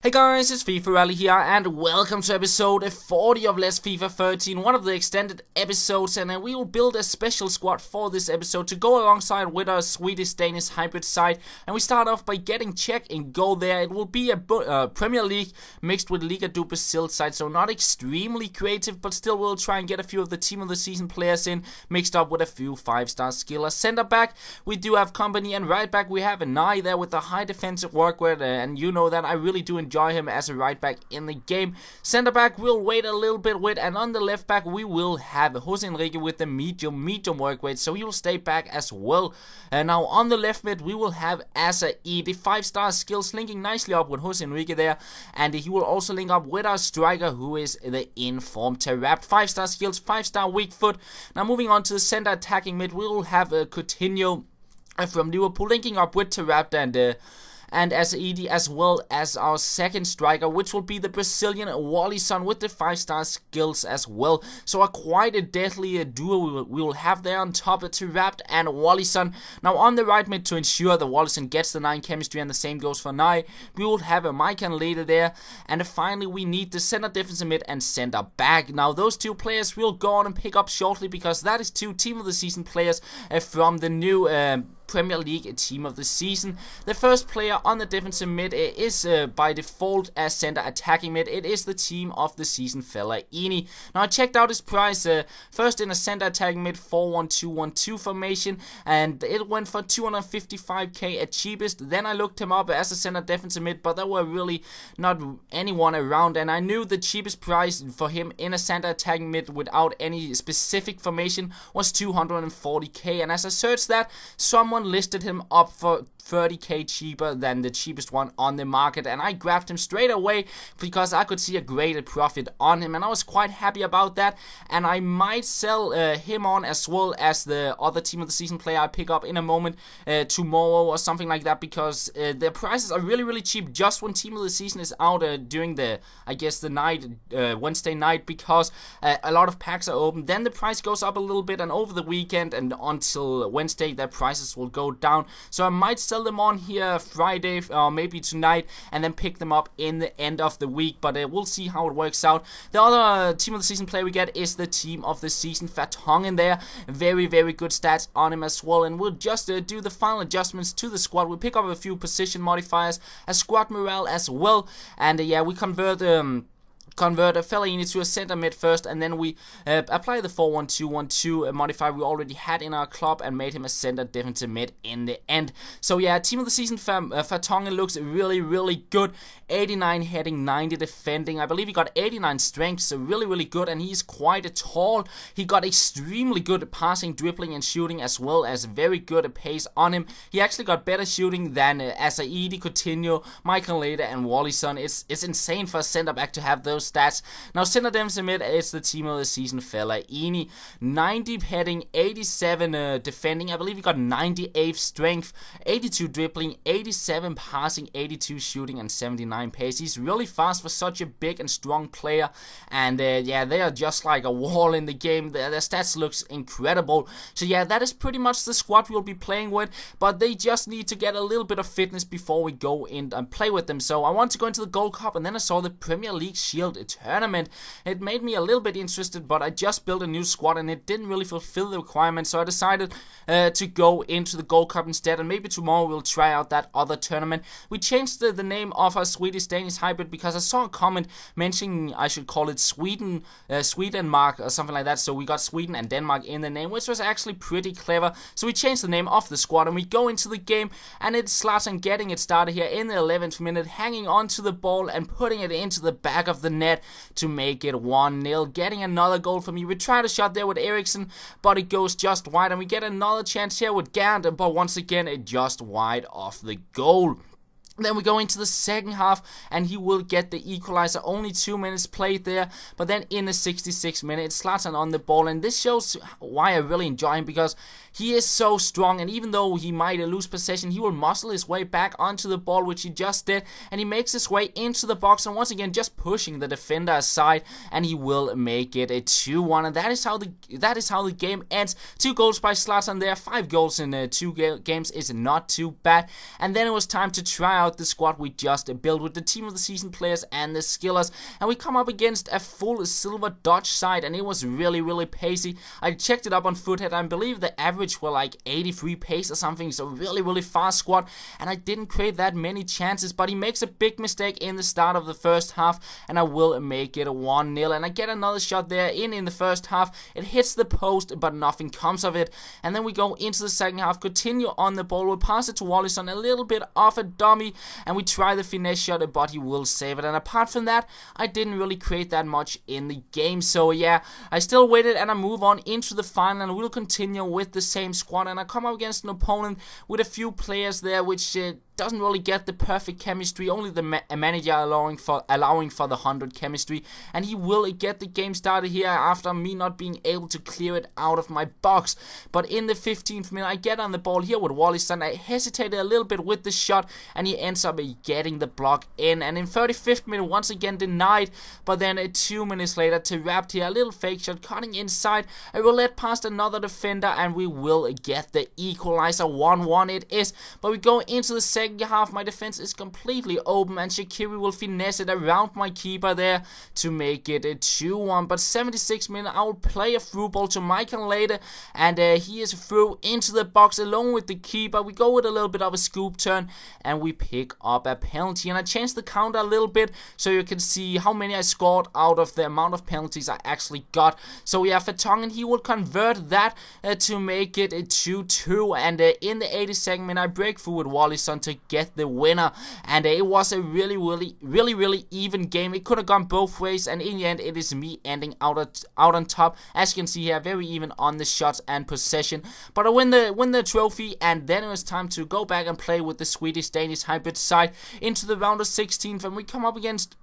Hey guys, it's FifaRalle here, and welcome to episode 40 of Let's FIFA 13, one of the extended episodes, and we will build a special squad for this episode to go alongside with our Swedish-Danish hybrid side. And we start off by getting Czech in goal there. It will be a Premier League mixed with Liga do Brasil side, so not extremely creative, but still we'll try and get a few of the team of the season players in, mixed up with a few 5-star skillers. Center back, we do have company, and right back we have a Nye there with a high defensive work rate, and you know that I really do enjoy him as a right back in the game. Center back we'll wait a little bit with, and on the left back we will have Jose Enrique with the medium work rate, so he will stay back as well. And now on the left mid we will have Asa E, the 5-star skills linking nicely up with Jose Enrique there, and he will also link up with our striker who is the informed Terap. 5-star skills, 5-star weak foot. Now moving on to the center attacking mid, we will have Coutinho from Liverpool linking up with Terap and as Edie, as well as our second striker, which will be the Brazilian Wallison with the 5-star skills as well. So quite a deadly duo we will have there on top of Terap and Wallison. Now on the right mid, to ensure that Wallison gets the 9 chemistry, and the same goes for Nye, we will have a Mike and later there. And finally we need the center defensive mid and center back. Now those two players we'll go on and pick up shortly, because that is two team of the season players from the new Premier League team of the season. The first player on the defensive mid is by default as center attacking mid. It is the team of the season, Fellaini. Now I checked out his price first in a center attacking mid 4-1-2-1-2 formation, and it went for 255k at cheapest. Then I looked him up as a center defensive mid, but there were really not anyone around, and I knew the cheapest price for him in a center attacking mid without any specific formation was 240k, and as I searched that, someone listed him up for 30k cheaper than the cheapest one on the market, and I grabbed him straight away because I could see a great profit on him, and I was quite happy about that. And I might sell him on as well as the other team of the season player I pick up in a moment tomorrow or something like that, because their prices are really cheap just when team of the season is out during the, I guess, the night, Wednesday night, because a lot of packs are open. Then the price goes up a little bit, and over the weekend and until Wednesday their prices will go down. So I might sell them on here Friday or maybe tonight, and then pick them up in the end of the week, but we'll see how it works out. The other team of the season player we get is the team of the season Vertonghen there. Very good stats on him as well, and we'll just do the final adjustments to the squad. We'll pick up a few position modifiers, a squad morale as well, and yeah, we convert a Fellaini to a center mid first, and then we apply the 4-1-2-1-2 modifier we already had in our club and made him a center defensive mid in the end. So yeah, team of the season Vertonghen looks really good. 89 heading, 90 defending. I believe he got 89 strength, so really good, and he's quite tall. He got extremely good passing, dribbling, and shooting, as well as very good pace on him. He actually got better shooting than Asaidi, Coutinho, Michael Later, and Wallison. It's insane for a center back to have those stats. Now center defensive mid is the team of the season Fellaini. 90 heading, 87 defending. I believe he got 98 strength, 82 dribbling, 87 passing, 82 shooting, and 79 pace. He's really fast for such a big and strong player, and yeah, they are just like a wall in the game. Their stats looks incredible. So yeah, that is pretty much the squad we'll be playing with, but they just need to get a little bit of fitness before we go in and play with them. So I want to go into the Gold Cup, and then I saw the Premier League Shield tournament. It made me a little bit interested, but I just built a new squad and it didn't really fulfill the requirements, so I decided to go into the Gold Cup instead, and maybe tomorrow we'll try out that other tournament. We changed the name of our Swedish-Danish hybrid because I saw a comment mentioning I should call it Swedenmark or something like that, so we got Sweden and Denmark in the name, which was actually pretty clever. So we changed the name of the squad, and we go into the game, and it's Zlatan getting it started here in the 11th minute, hanging onto the ball and putting it into the back of the net to make it 1-0, getting another goal for me. We tried a shot there with Eriksen, but it goes just wide, and we get another chance here with Gant, but once again it just wide off the goal. Then we go into the second half, and he will get the equalizer. Only 2 minutes played there, but then in the 66th minute, Zlatan on the ball, and this shows why I really enjoy him, because he is so strong, and even though he might lose possession, he will muscle his way back onto the ball, which he just did, and he makes his way into the box, and once again just pushing the defender aside, and he will make it a 2-1, and that is how the game ends. 2 goals by Zlatan there. 5 goals in 2 games is not too bad. And then it was time to try out the squad we just built with the team of the season players and the skillers, and we come up against a full silver Dutch side, and it was really pacey. I checked it up on Foothead. I believe the average were like 83 pace or something, so really fast squad, and I didn't create that many chances, but he makes a big mistake in the start of the first half, and I will make it a 1-0, and I get another shot there in the first half. It hits the post, but nothing comes of it, and then we go into the second half, continue on the ball, we'll pass it to Wallison, a little bit off a dummy, and we try the finesse shot, but he will save it, and apart from that, I didn't really create that much in the game. So yeah, I still waited, and I move on into the final, and we'll continue with the same squad, and I come up against an opponent with a few players there which doesn't really get the perfect chemistry, only the manager allowing for the 100 chemistry, and he will get the game started here after me not being able to clear it out of my box. But in the 15th minute, I get on the ball here with Wallison. I hesitated a little bit with the shot, and he ends up getting the block in, and in 35th minute, once again denied, but then 2 minutes later, to wrap here, a little fake shot, cutting inside, a roulette past another defender, and we will get the equalizer. 1-1 it is, but we go into the second half. My defense is completely open, and Shaqiri will finesse it around my keeper there to make it a 2-1. But 76 minutes, I will play a through ball to Michael later, and he is through into the box along with the keeper. We go with a little bit of a scoop turn, and we pick up a penalty, and I changed the counter a little bit so you can see how many I scored out of the amount of penalties I actually got. So we have Vertonghen, he will convert that to make it a 2-2, and in the 82nd minute, I break through with Wallison to get the winner, and it was a really even game. It could have gone both ways, and in the end it is me ending out on top, as you can see here, very even on the shots and possession. But I win the trophy, and then it was time to go back and play with the Swedish-Danish hybrid side into the round of 16th, and we come up against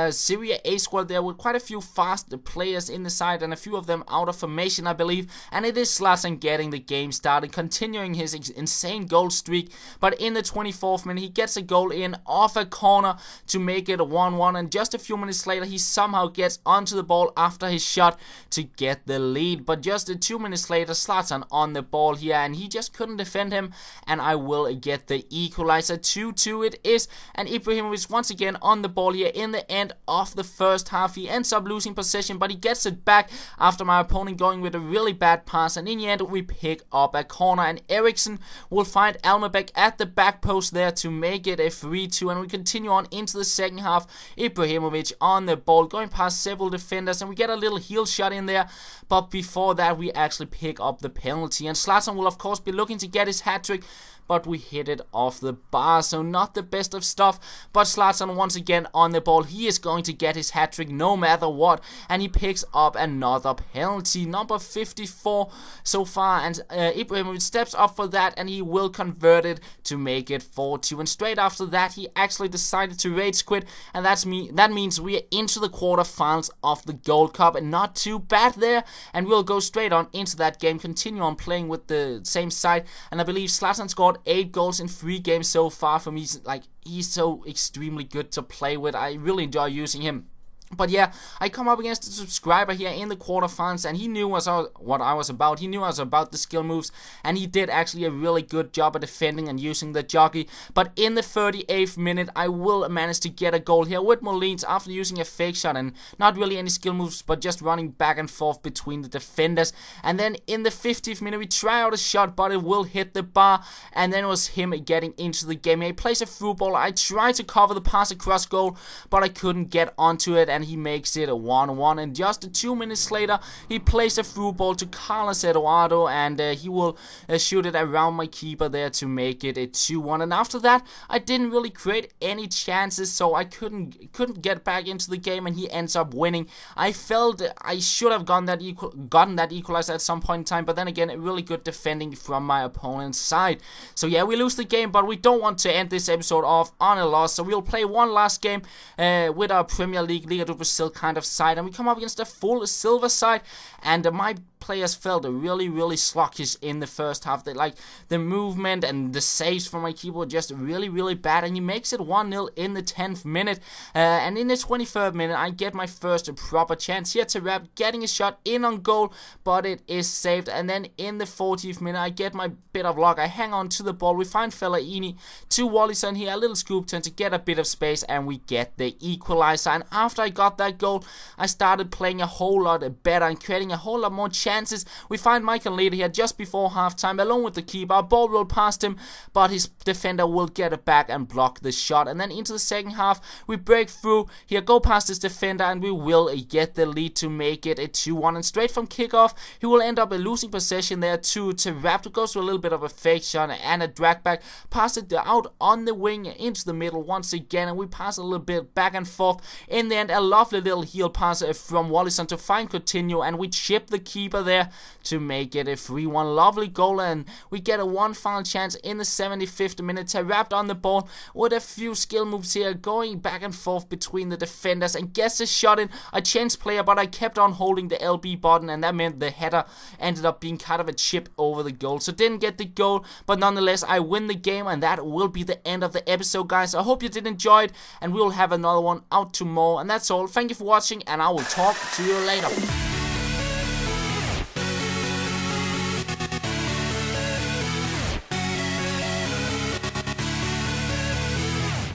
Serie A squad there with quite a few fast players in the side, and a few of them out of formation, I believe. And it is Zlatan getting the game started, continuing his insane goal streak. But in the 24th minute, he gets a goal in off a corner to make it a 1-1. And just a few minutes later, he somehow gets onto the ball after his shot to get the lead. But just 2 minutes later, Zlatan on the ball here, and he just couldn't defend him. And I will get the equalizer. 2-2 it is. And Ibrahimovic once again on the ball here in the end of the first half. He ends up losing possession, but he gets it back after my opponent going with a really bad pass, and in the end we pick up a corner, and Eriksen will find Almebek at the back post there to make it a 3-2, and we continue on into the second half. Ibrahimovic on the ball, going past several defenders, and we get a little heel shot in there, but before that we actually pick up the penalty, and Zlatan will of course be looking to get his hat-trick, but we hit it off the bar, so not the best of stuff. But Zlatan once again on the ball, he is going to get his hat-trick no matter what, and he picks up another penalty, number 54 so far, and Ibrahimovic steps up for that, and he will convert it to make it 4-2, and straight after that he actually decided to rage quit, and that means we are into the quarterfinals of the Gold Cup, and not too bad there, and we'll go straight on into that game, continue on playing with the same side, and I believe Zlatan scored 8 goals in 3 games so far. For me, like, he's so extremely good to play with. I really enjoy using him. But yeah, I come up against a subscriber here in the quarterfinals, and he knew what I was about. He knew I was about the skill moves, and he did actually a really good job at defending and using the jockey. But in the 38th minute, I will manage to get a goal here with Molins after using a fake shot and not really any skill moves, but just running back and forth between the defenders. And then in the 50th minute, we try out a shot, but it will hit the bar, and then it was him getting into the game. He plays a through ball. I tried to cover the pass across goal, but I couldn't get onto it, and he makes it a 1-1, and just 2 minutes later he plays a through ball to Carlos Eduardo, and he will shoot it around my keeper there to make it a 2-1. And after that I didn't really create any chances, so I couldn't get back into the game, and he ends up winning. I felt I should have gotten that equalizer at some point in time, but then again, really good defending from my opponent's side. So yeah, we lose the game, but we don't want to end this episode off on a loss, so we'll play one last game with our Premier League to Brazil kind of side, and we come up against a full silver side, and my players felt really sluggish in the first half. The movement and the saves from my keeper were just really bad, and he makes it 1-0 in the 10th minute, and in the 23rd minute I get my first proper chance here to Rap, getting a shot in on goal, but it is saved. And then in the 40th minute I get my bit of luck, I hang on to the ball, we find Fellaini to Wallison here, a little scoop turn to get a bit of space, and we get the equalizer. And after I got that goal, I started playing a whole lot better and creating a whole lot more chances. We find Michael Leader here just before halftime alone with the keeper. Our ball roll past him, but his defender will get it back and block the shot. And then into the second half, we break through here, go past this defender, and we will get the lead to make it a 2-1. And straight from kickoff, he will end up losing possession there to Raptor. Goes to a little bit of a fake shot and a drag back, pass it out on the wing into the middle once again, and we pass a little bit back and forth. In the end, a lovely little heel pass from Wallison to find Coutinho, and we chip the keeper there to make it a 3-1. Lovely goal, and we get a one final chance in the 75th minute. Wrapped on the ball with a few skill moves here, going back and forth between the defenders and gets a shot in. I changed player, but I kept on holding the LB button, and that meant the header ended up being kind of a chip over the goal. So didn't get the goal, but nonetheless I win the game, and that will be the end of the episode, guys. I hope you did enjoy it, and we will have another one out tomorrow. And that's all. Thank you for watching, and I will talk to you later.